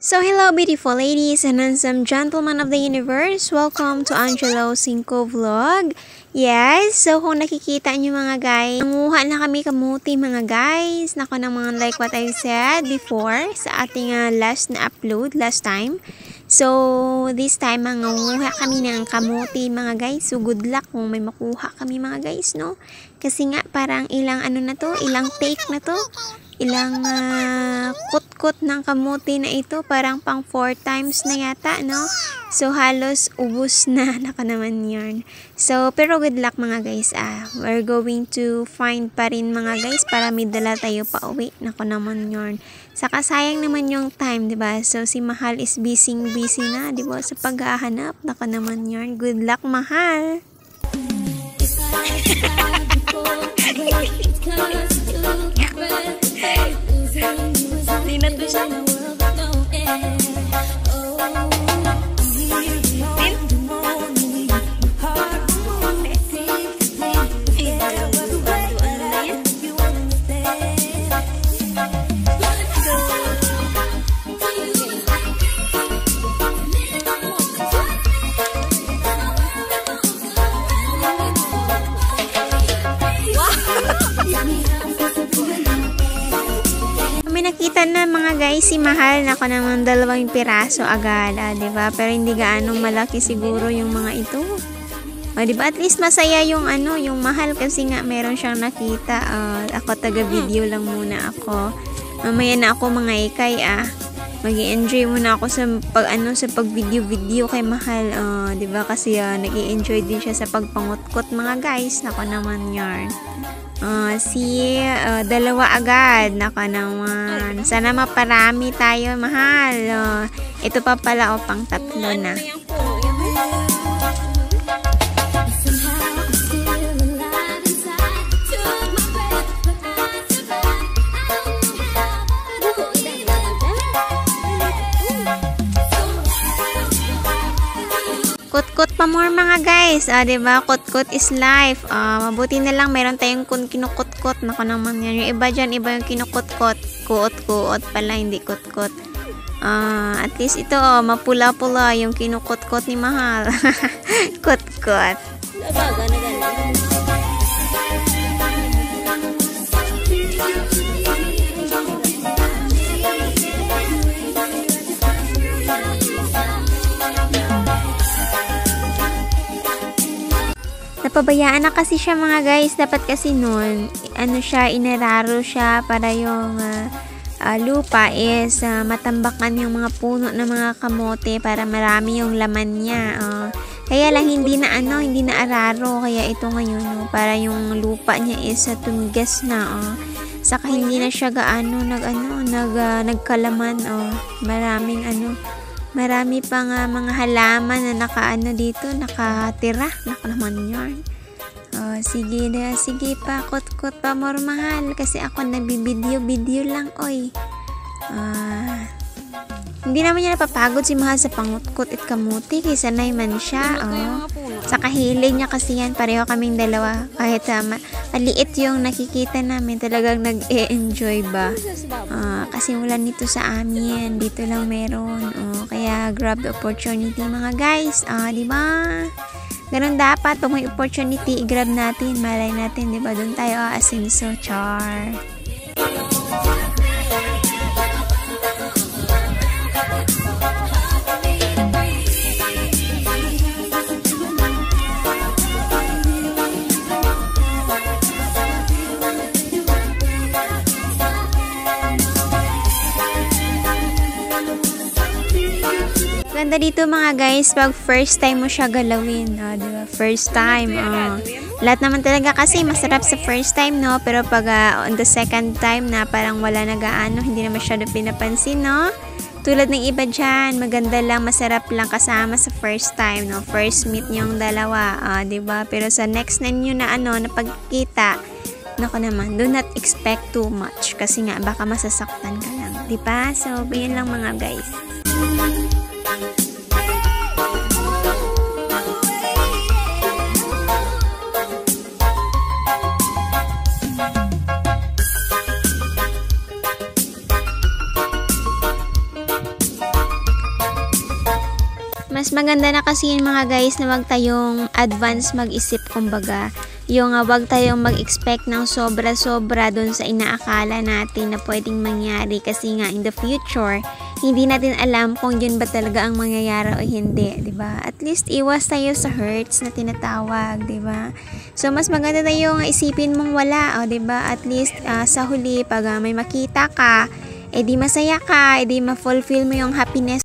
So hello beautiful ladies and handsome gentlemen of the universe. Welcome to Angelo Cinco Vlog. Yes, so kung nakikita nyo mga guys, nanguha na kami kamuti mga guys. Nako naman like what I said before sa ating last na upload last time. So this time manguha kami ng kamuti mga guys. So good luck kung may makuha kami mga guys, no? Kasi nga parang ilang ano na to, ilang take na to. Ilang kot-kot ng kamuti na ito, parang pang 4 times na yata, no? So halos ubos na, naka naman yun. So pero good luck mga guys, we're going to find pa rin mga guys para may dala tayo pa uwi, naka naman yun. Saka sayang naman yung time, diba? So si Mahal is busy na, diba? Sa paghahanap, naka naman yun. Good luck Mahal! Di na to siya. Nakita na mga guys si Mahal, nako naman 2 piraso agad, diba? Pero hindi gaano malaki siguro yung mga ito. Diba? At least masaya yung yung Mahal kasi nga meron siyang nakita. Ako taga-video lang muna ako. Mamaya na ako mga ikay Magi-enjoy muna ako sa sa pag-video kay Mahal. Diba? Kasi nag-i-enjoy din siya sa pagpangutkot mga guys. Nako naman yarn. Dalawa agad. Naka naman. Sana maparami tayo, Mahal. Ito pa pala pang 3 na. Kot-kot pa more mga guys. Diba? Kot-kot is life. Mabuti na lang meron tayong kinukot-kot. Nako naman yan. Yung iba dyan, iba yung kinukot-kot. Kuot-kuot pala, hindi kot-kot. At least ito, mapula-pula yung kinukot-kot ni Mahal. Kot-kot. Napabayaan na kasi siya mga guys. Dapat kasi noon, inararo siya para yung lupa is matambakan yung mga puno ng mga kamote para marami yung laman niya. Kaya lang hindi na araro. Kaya ito ngayon, para yung lupa niya is tumigas na. Saka hindi na siya gaano nagkalaman. Marami pang mga halaman na dito, nakatira. Naku naman yun. Sige pa, kot-kot pa more Mahal. Kasi ako nagbibideo lang, oy. Hindi naman niya napapagod si Mahal sa pangutkot at kamuti. Kaya sanay man siya. Sa kahilig niya kasi yan. Pareho kaming dalawa. Kahit maliit yung nakikita namin. Talagang nag-e-enjoy ba. Kasi wala nito sa amin. Dito lang meron. Kaya grab the opportunity mga guys. Diba? Ganun dapat. Pag may opportunity, i-grab natin. Malay natin. Diba? Doon tayo asinso. Char. Ganda dito mga guys pag first time mo siya galawin, diba? First time. Lahat naman talaga kasi masarap sa first time, no? Pero pag on the second time na parang wala na gaano, hindi na masyado pinapansin, no? Tulad ng iba dyan, maganda lang, masarap lang kasama sa first time, no? First meet niyong dalawa, diba? Pero sa next na nyo na na pagkikita, nako naman, do not expect too much kasi nga baka masasaktan ka lang, diba? So, yun lang mga guys. maganda na kasi yun mga guys na wag tayong advance mag-isip kumbaga. Yung wag tayong mag-expect ng sobra-sobra dun sa inaakala natin na pwedeng mangyari kasi nga in the future, hindi natin alam kung yun ba talaga ang mangyayari o hindi, 'di ba? At least iwas tayo sa hurts na tinatawag, 'di ba? So mas maganda tayong isipin mong wala, 'di ba? At least sa huli pag may makita ka, edi masaya ka, edi ma-fulfill mo yung happiness.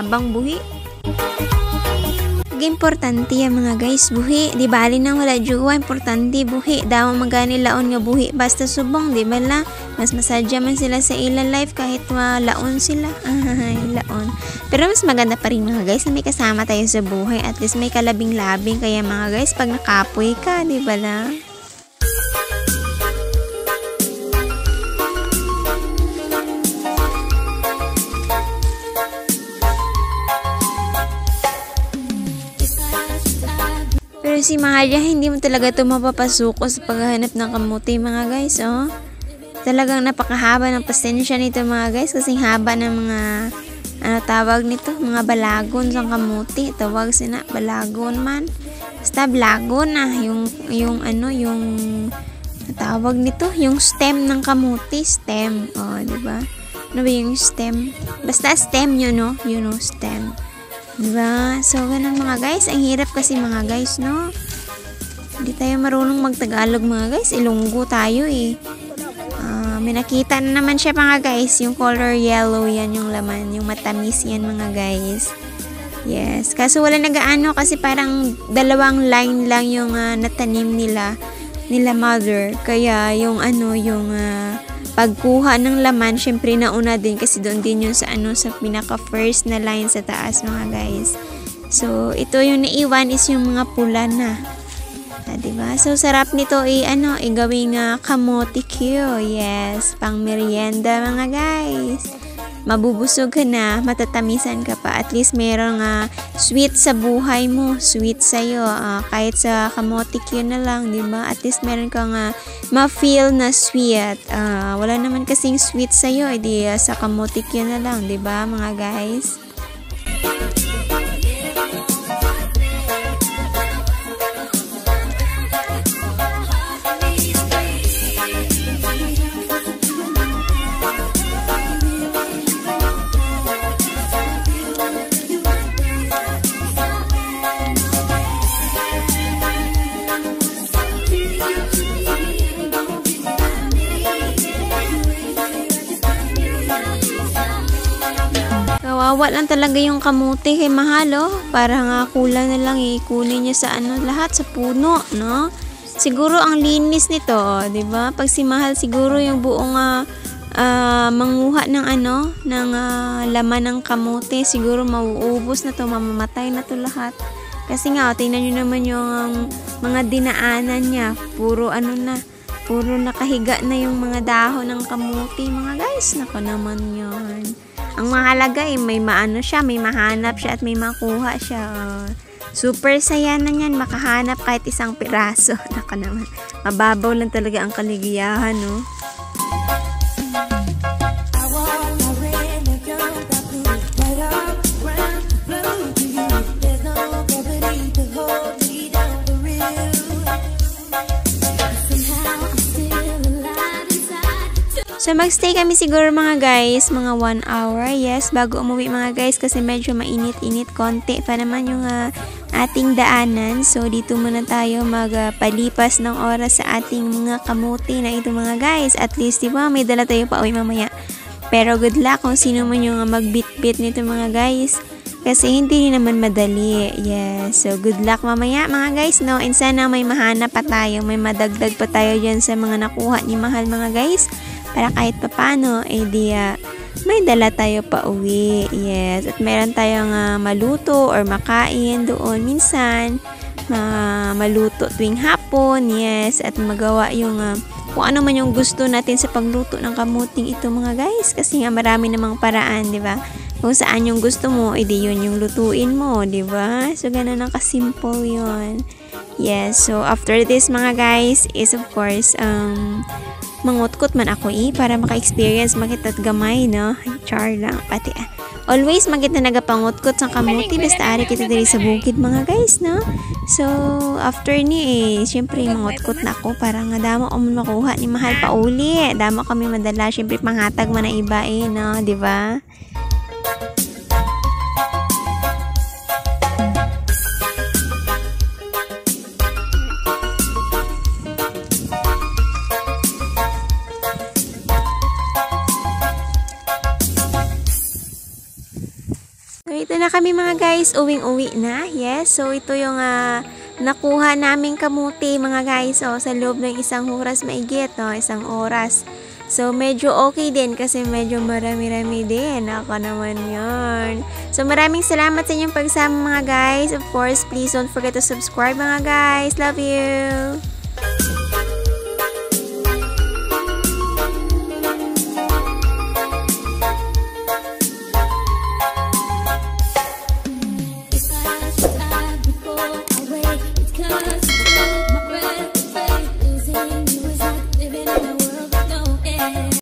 Habang buhi. Importante yan mga guys, buhi. Di bali nang wala jowa, importante buhi. Daw magani laon nga buhi basta subong, di ba la? Mas masadya man sila sa ila life kahit laon sila. Ay, laon. Pero mas maganda pa rin mga guys na may kasama tayo sa buhay. At least may kalabing-labing kaya mga guys pag nakapoy ka, di ba la? Pero si Mahalia, hindi mo talaga ito mapapasuko sa paghahanap ng kamuti mga guys, oh. Talagang napakahaba ng pasensya nito mga guys, kasing haba ng mga, tawag nito, mga balagon sa kamuti. Tawag sina, balagon man. Basta balagon yung tawag nito, yung stem ng kamuti, stem. Oh, diba? Ano ba yung stem? Basta stem yun, no? You know, stem. Diba? So, ganun mga guys. Ang hirap kasi mga guys, no? Hindi tayo marunong magtagalog mga guys. Ilonggo tayo eh. May nakita na naman siya mga guys. Yung color yellow, yan yung laman. Yung matamis yan mga guys. Yes. Kaso wala nagaano kasi parang 2 line lang yung natanim nila mother. Kaya yung pagkuha ng laman, syempre nauna din kasi doon din yun sa sa pinaka first na line sa taas mga guys. So, ito yung naiwan is yung mga pula na. Diba? So, sarap nito gawing kamote Q. Yes, pang merienda mga guys. Mabubusog ka na, matatamisan ka pa. At least merong sweet sa buhay mo, sweet sa'yo. Kahit sa kamote Q na lang, diba? At least meron kang ma-feel na sweet. Wala naman kasing sweet sa'yo, edi sa kamote Q na lang, diba mga guys? kawawa lang talaga yung kamuti kay mahal, oh. Para nga kulang na lang ikunin niya sa ano lahat sa puno, no? Siguro ang linis nito, oh, 'di ba? Pag si mahal siguro yung buong manguha ng ano, ng laman ng kamuti, siguro mauubos na to, mamamatay na to lahat. Kasi nga, tingnan nyo naman yung mga dinaanan niya, puro ano na, puro nakahiga na yung mga dahon ng kamuti, mga guys. Nako naman yun. Ang mahalaga may maano siya, may mahanap siya at may makuha siya. Super saya na yan, makahanap kahit isang piraso. Nako naman, mababaw lang talaga ang kaligayahan, no? So, magstay kami siguro mga guys, mga 1 hour, yes, bago umuwi mga guys, kasi medyo mainit-init, konti pa naman yung ating daanan. So, dito muna tayo magpalipas ng oras sa ating mga kamuti na ito mga guys. At least, diba, may dala tayo pa uwi mamaya. Pero good luck kung sino man yung magbit-bit nito mga guys. Kasi hindi naman madali. Yes. So, good luck mamaya mga guys, no? And sana may mahanap pa tayo, may madagdag pa tayo dyan sa mga nakuha ni Mahal mga guys. Para kahit papano, may dala tayo pa uwi. Yes. At meron tayong maluto or makain doon minsan. Maluto tuwing hapon. Yes. At magawa yung kung ano man yung gusto natin sa pagluto ng kamuting ito mga guys. Kasi nga marami namang paraan, di ba? Kung saan yung gusto mo, edi yun yung lutuin mo, di ba? So, ganun ang kasimple yun. Yes. So, after this mga guys is of course, mangutkot man ako para maka-experience makita't gamay, no? Char lang, pati always makita nagapangutkot sa kamuti, basta ari kita diri sa bukid mga guys, no? So, after ni syempre mangutkot na ako para nga damo ko makuha ni Mahal pa uli. Damo kami madala, syempre panghatag man na iba no? Di ba? Ito na kami mga guys, uwing-uwi na. Yes, so ito yung nakuha naming kamuti mga guys. So, sa loob ng isang oras maigit, no? Isang oras. So, medyo okay din kasi medyo marami-rami din. Ako naman yun. So, maraming salamat sa inyong pagsama mga guys. Of course, please don't forget to subscribe mga guys. Love you!